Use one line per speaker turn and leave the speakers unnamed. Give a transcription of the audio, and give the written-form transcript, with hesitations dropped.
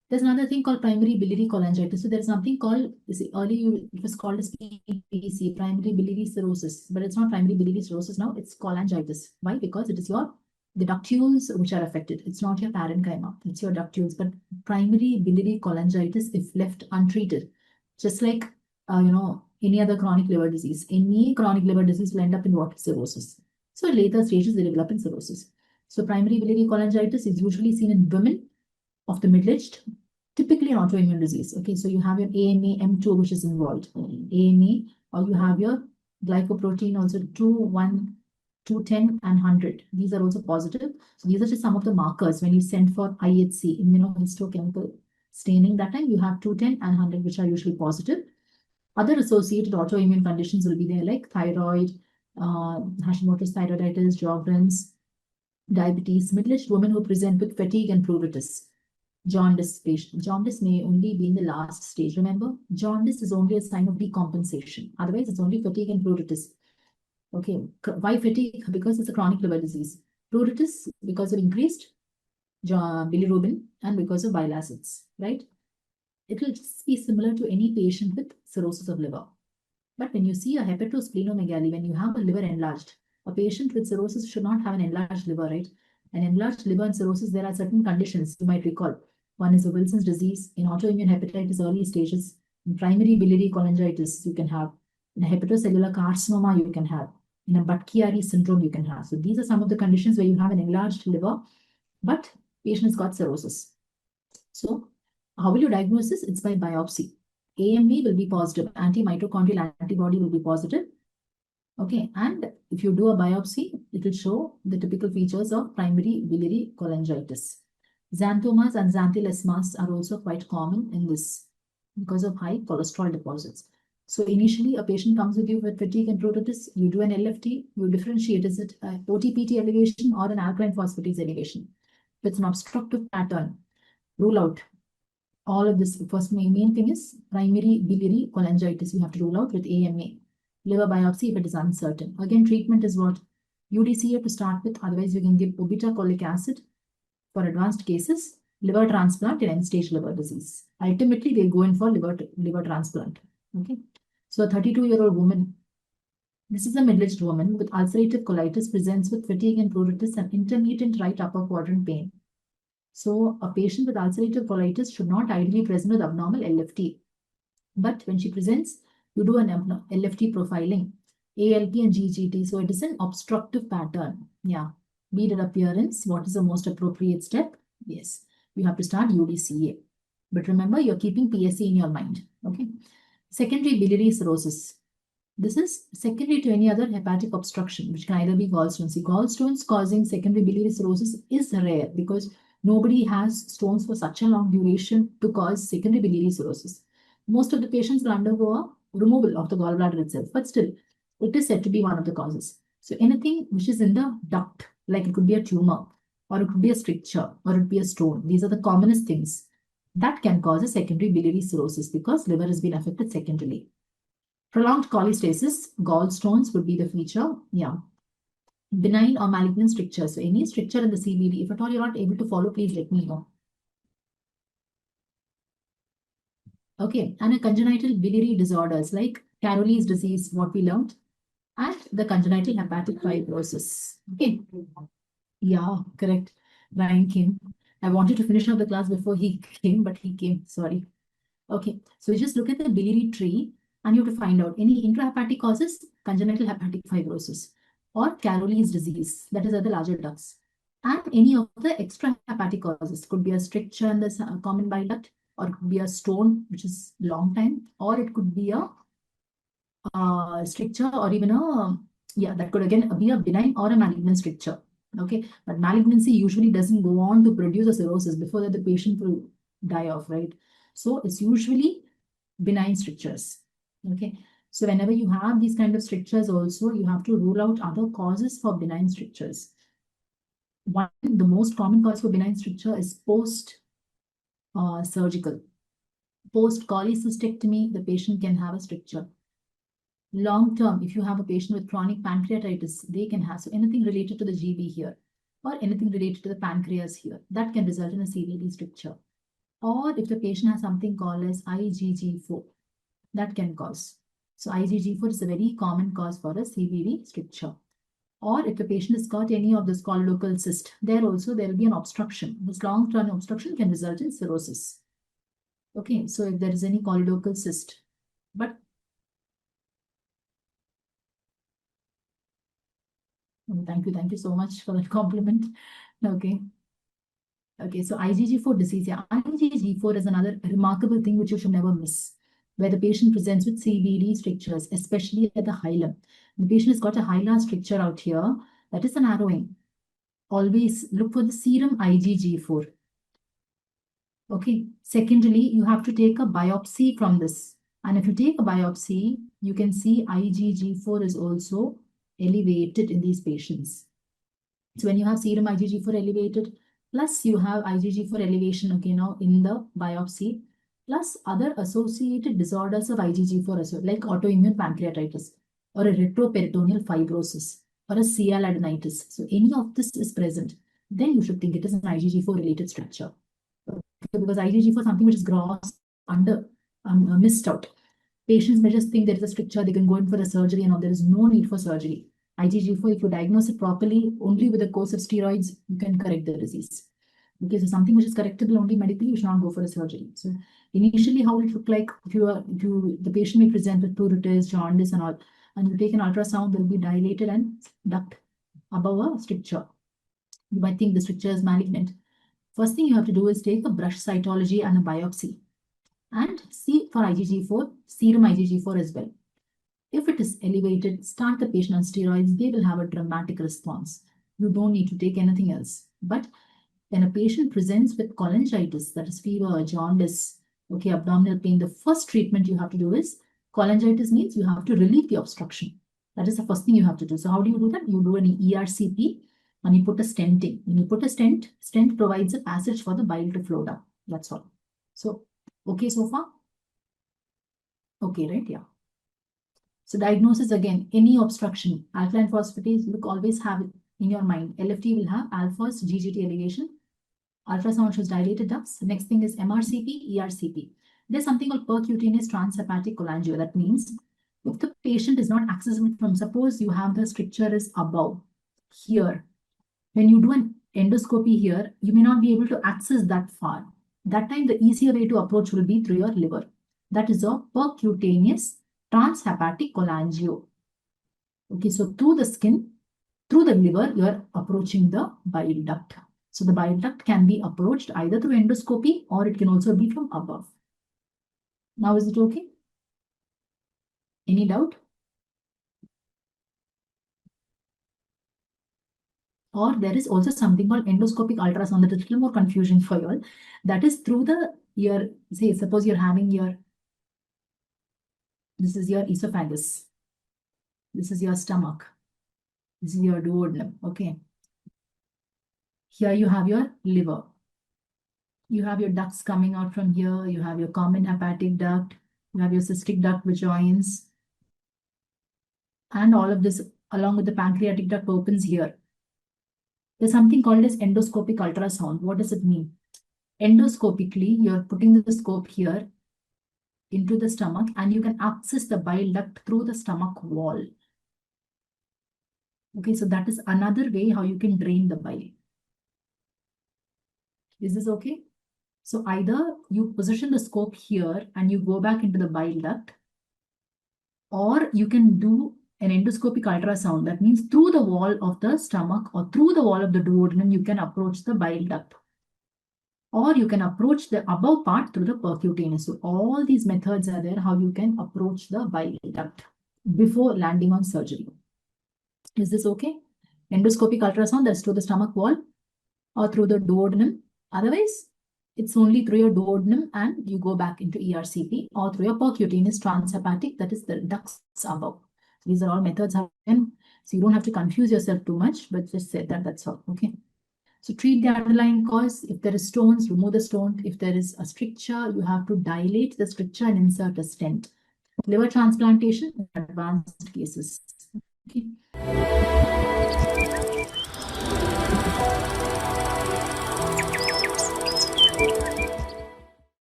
There's another thing called primary biliary cholangitis. So there's something called, earlier it was called as PBC, primary biliary cirrhosis, but it's not primary biliary cirrhosis now, it's cholangitis. Why? Because it is the ductules which are affected. It's not your parenchyma, it's your ductules. But primary biliary cholangitis, if left untreated, just like, any other chronic liver disease, any chronic liver disease will end up in what? Cirrhosis. So in later stages, they develop in cirrhosis. So primary biliary cholangitis is usually seen in women of the middle-aged, typically an autoimmune disease. Okay, so you have your AMA M2, which is involved. AMA, or you have your glycoprotein also 2, 1, 210 and 100. These are also positive. So these are just some of the markers when you send for IHC, immunohistochemical staining. That time you have 210 and 100, which are usually positive. Other associated autoimmune conditions will be there, like thyroid, Hashimoto's thyroiditis, Sjogren's, diabetes, middle-aged women who present with fatigue and pruritus. Jaundice patient. Jaundice may only be in the last stage. Remember, jaundice is only a sign of decompensation. Otherwise, it's only fatigue and pruritus. Okay, why fatigue? Because it's a chronic liver disease. Pruritus because of increased bilirubin and because of bile acids, right? It will just be similar to any patient with cirrhosis of liver. But when you see a hepatosplenomegaly, when you have a liver enlarged, a patient with cirrhosis should not have an enlarged liver, right? An enlarged liver and cirrhosis, there are certain conditions you might recall. One is the Wilson's disease. In autoimmune hepatitis early stages, in primary biliary cholangitis, you can have. In a hepatocellular carcinoma, you can have. In a Budd-Chiari syndrome, you can have. So these are some of the conditions where you have an enlarged liver, but patient has got cirrhosis. So how will you diagnose this? It's by biopsy. AMB will be positive. Anti-Mitochondrial Antibody will be positive. Okay, and if you do a biopsy, it will show the typical features of primary biliary cholangitis. Xanthomas and xanthelasmas are also quite common in this because of high cholesterol deposits. So initially, a patient comes with you with fatigue and pruritus. You do an LFT, you differentiate, is it an OTPT elevation or an alkaline phosphatase elevation? If it's an obstructive pattern, rule out all of this. First, main thing is primary biliary cholangitis. You have to rule out with AMA. Liver biopsy if it is uncertain. Again, treatment is what? UDCA to start with. Otherwise, you can give Obeticholic acid for advanced cases. Liver transplant in end-stage liver disease. Ultimately, they go in for liver transplant. Okay. So a 32-year-old woman, this is a middle-aged woman with ulcerative colitis, presents with fatigue and pruritus and intermittent right upper quadrant pain. So a patient with ulcerative colitis should not ideally present with abnormal LFT. But when she presents, you do an LFT profiling, ALP and GGT. So it is an obstructive pattern. Yeah. Beaded appearance. What is the most appropriate step? Yes. You have to start UDCA. But remember, you're keeping PSA in your mind. Okay. Secondary biliary cirrhosis. This is secondary to any other hepatic obstruction, which can either be gallstones. See, gallstones causing secondary biliary cirrhosis is rare because nobody has stones for such a long duration to cause secondary biliary cirrhosis. Most of the patients will undergo a removal of the gallbladder itself, but still, it is said to be one of the causes. So anything which is in the duct, like it could be a tumor, or it could be a stricture, or it could be a stone. These are the commonest things that can cause a secondary biliary cirrhosis because liver has been affected secondarily. Prolonged cholestasis, gallstones would be the feature. Yeah. Benign or malignant strictures. So any stricture in the CBD, if at all you're not able to follow, please let me know. Okay, and a congenital biliary disorders like Caroli's disease, what we learned, and the congenital hepatic fibrosis. Okay. Yeah, correct. Ryan came. I wanted to finish up the class before he came, but he came. Sorry. Okay, so we just look at the biliary tree and you have to find out any intrahepatic causes, congenital hepatic fibrosis, or Caroli's disease, that is at the larger ducts, and any of the extrahepatic causes. Could be a stricture in the common bile duct, or it could be a stone, which is long time, or it could be a stricture, or even a, yeah, that could again be a benign or a malignant stricture. Okay, but malignancy usually doesn't go on to produce a cirrhosis before that the patient will die off, right? So it's usually benign strictures. Okay, so whenever you have these kind of strictures also, you have to rule out other causes for benign strictures. One, the most common cause for benign stricture is post-surgical. Post-cholecystectomy, the patient can have a stricture. Long term, if you have a patient with chronic pancreatitis, they can have, so anything related to the GB here, or anything related to the pancreas here, that can result in a CVD stricture. or if the patient has something called as IgG4, that can cause. So IgG4 is a very common cause for a CVD stricture. Or if the patient has got any of this colloidal cyst, there also there will be an obstruction. This long-term obstruction can result in cirrhosis. Okay, so if there is any colloidal cyst, but thank you so much for that compliment. Okay. Okay, so IgG4 disease. Yeah, IgG4 is another remarkable thing which you should never miss, where the patient presents with CVD strictures, especially at the hilum. The patient has got a hilar stricture out here. That is a narrowing. Always look for the serum IgG4. Okay. Secondly, you have to take a biopsy from this. And if you take a biopsy, you can see IgG4 is also elevated in these patients. So when you have serum IgG4 elevated, plus you have IgG4 elevation, okay, now in the biopsy, plus other associated disorders of IgG4 as well, like autoimmune pancreatitis or a retroperitoneal fibrosis or a CL adenitis. So any of this is present, then you should think it is an IgG4 related structure. Okay, because IgG4 is something which is gross, missed out. Patients may just think there is a stricture, they can go in for a surgery and all. There is no need for surgery. IgG4, if you diagnose it properly, only with a course of steroids, you can correct the disease. Okay, so something which is correctable only medically, you should not go for a surgery. So initially, how it look like, the patient may present with pruritus, jaundice and all, and you take an ultrasound, will be dilated and duct above a stricture. You might think the stricture is malignant. First thing you have to do is take a brush cytology and a biopsy and see for IgG4, serum IgG4 as well. If it is elevated, start the patient on steroids, they will have a dramatic response. You don't need to take anything else. But when a patient presents with cholangitis, that is fever, jaundice, okay, abdominal pain, the first treatment you have to do is, cholangitis means you have to relieve the obstruction. That is the first thing you have to do. So how do you do that? You do an ERCP and you put a stent in. When you put a stent provides a passage for the bile to flow down. That's all. So, okay so far? Okay, right? Yeah. So diagnosis again, any obstruction, alkaline phosphatase, look, always have it in your mind. LFT will have alphas, GGT elevation. Ultrasound shows dilated ducts. The next thing is MRCP, ERCP. There's something called percutaneous transhepatic cholangio. That means if the patient is not accessible from, suppose you have the stricture is above here. When you do an endoscopy here, you may not be able to access that far. That time, the easier way to approach will be through your liver. That is a percutaneous transhepatic cholangio. Okay, so through the skin, through the liver, you are approaching the bile duct. So the bile duct can be approached either through endoscopy or it can also be from above. Now, is it okay? Any doubt? Or there is also something called endoscopic ultrasound that is a little more confusing for you all. That is through the ear, say, suppose you're having your, this is your esophagus. This is your stomach. This is your duodenum. Okay. Here you have your liver. You have your ducts coming out from here. You have your common hepatic duct. You have your cystic duct which joins. And all of this along with the pancreatic duct opens here. There's something called as endoscopic ultrasound. What does it mean? Endoscopically, you're putting the scope here into the stomach and you can access the bile duct through the stomach wall. Okay, so that is another way how you can drain the bile. Is this okay? So either you position the scope here and you go back into the bile duct, or you can do an endoscopic ultrasound. That means through the wall of the stomach or through the wall of the duodenum, you can approach the bile duct. Or you can approach the above part through the percutaneous. So all these methods are there, how you can approach the bile duct before landing on surgery. Is this okay? Endoscopic ultrasound, that's through the stomach wall or through the duodenum. Otherwise, it's only through your duodenum and you go back into ERCP, or through your percutaneous transhepatic, that is the ducts above. These are all methods. So you don't have to confuse yourself too much, but just say that, that's all. Okay. So treat the underlying cause. If there is stones, remove the stone. If there is a stricture, you have to dilate the stricture and insert a stent. Liver transplantation in advanced cases. Okay.